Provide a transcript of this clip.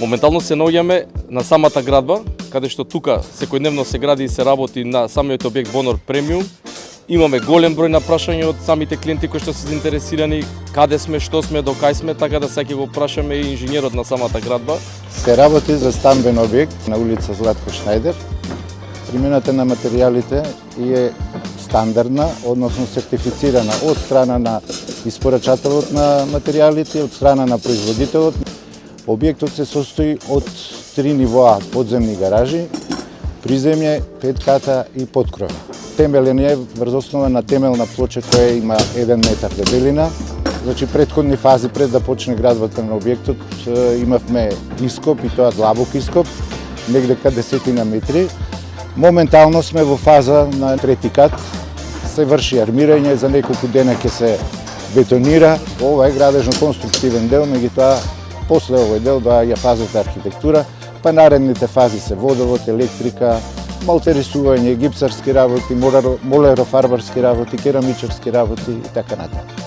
Моментално се наоѓаме на самата градба, каде што тука секојдневно се гради и се работи на самиот објект Бонор Премиум. Имаме голем број на прашања од самите клиенти кои што се заинтересирани, каде сме, што сме, до кај сме, така да сега го прашаме и инженерот на самата градба. Се работи за стамбен објект на улица Златко Шнајдер. Примената на материјалите е стандардна, односно сертифицирана од страна на испорачателот на материјалите и од страна на производителот. Објектот се состои од 3 нивоа подземни гаражи, приземје, 5 ката и подкрова. Темелен е врз основа на темелна плоча која има 1 метар дебелина. Значи, предходни фази пред да почне градбата на објектот имавме ископ и тоа длабок ископ, негде каде 10 метри. Моментално сме во фаза на трети кат, се врши армирање, за неколку дена ќе се бетонира. Ова е градежно-конструктивен дел, меѓутоа после овој дел доаѓа фазата архитектура, па наредните фази се водовод, електрика, малтерисување, гипсарски работи, молерофарбарски работи, керамичарски работи и така натаму.